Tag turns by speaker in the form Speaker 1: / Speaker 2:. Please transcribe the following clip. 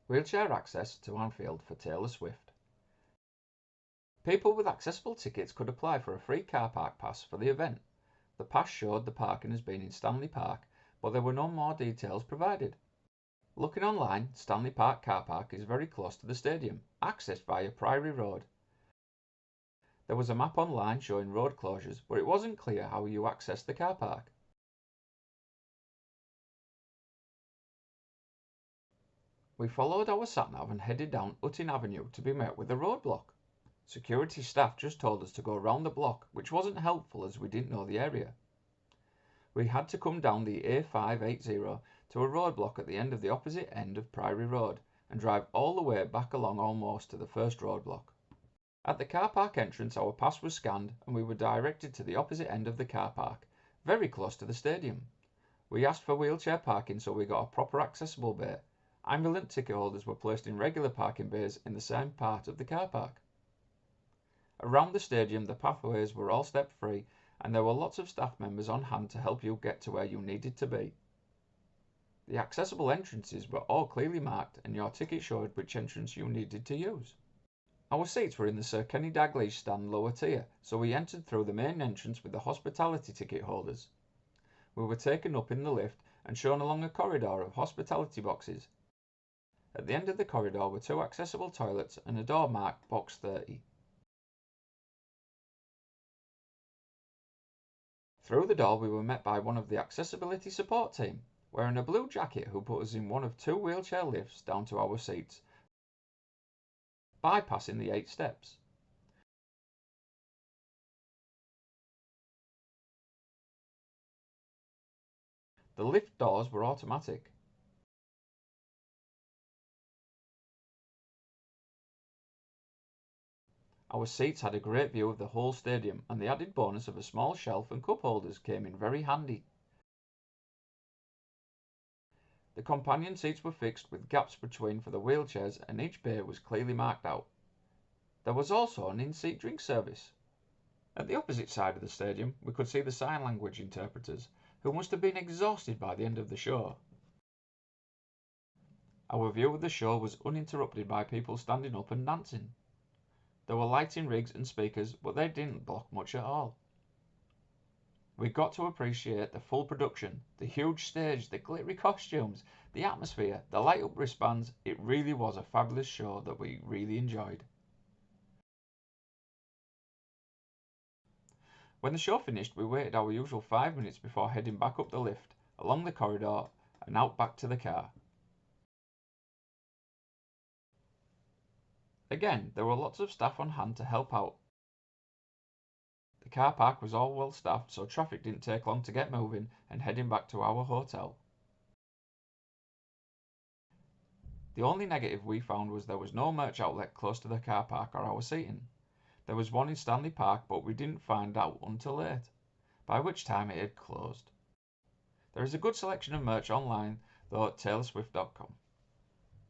Speaker 1: Wheelchair access to Anfield for Taylor Swift. People with accessible tickets could apply for a free car park pass for the event. The pass showed the parking as being in Stanley Park, but there were no more details provided. Looking online, Stanley Park car park is very close to the stadium, accessed via Priory Road. There was a map online showing road closures, but it wasn't clear how you accessed the car park. We followed our sat-nav and headed down Utting Avenue to be met with a roadblock. Security staff just told us to go round the block, which wasn't helpful as we didn't know the area. We had to come down the A580 to a roadblock at the end of the opposite end of Priory Road and drive all the way back along almost to the first roadblock. At the car park entrance our pass was scanned and we were directed to the opposite end of the car park, very close to the stadium. We asked for wheelchair parking so we got a proper accessible bay. Ambulant ticket holders were placed in regular parking bays in the same part of the car park. Around the stadium the pathways were all step free and there were lots of staff members on hand to help you get to where you needed to be. The accessible entrances were all clearly marked and your ticket showed which entrance you needed to use. Our seats were in the Sir Kenny Dalglish stand lower tier, so we entered through the main entrance with the hospitality ticket holders. We were taken up in the lift and shown along a corridor of hospitality boxes. At the end of the corridor were 2 accessible toilets and a door marked Box 30. Through the door we were met by one of the accessibility support team, wearing a blue jacket, who put us in one of 2 wheelchair lifts down to our seats, bypassing the 8 steps. The lift doors were automatic. Our seats had a great view of the whole stadium and the added bonus of a small shelf and cup holders came in very handy. The companion seats were fixed with gaps between for the wheelchairs and each bay was clearly marked out. There was also an in-seat drink service. At the opposite side of the stadium we could see the sign language interpreters, who must have been exhausted by the end of the show. Our view of the show was uninterrupted by people standing up and dancing. There were lighting rigs and speakers, but they didn't block much at all. We got to appreciate the full production, the huge stage, the glittery costumes, the atmosphere, the light-up wristbands. It really was a fabulous show that we really enjoyed. When the show finished, we waited our usual 5 minutes before heading back up the lift, along the corridor and out back to the car. Again, there were lots of staff on hand to help out. The car park was all well staffed, so traffic didn't take long to get moving and heading back to our hotel. The only negative we found was there was no merch outlet close to the car park or our seating. There was one in Stanley Park, but we didn't find out until late, by which time it had closed. There is a good selection of merch online though at taylorswift.com.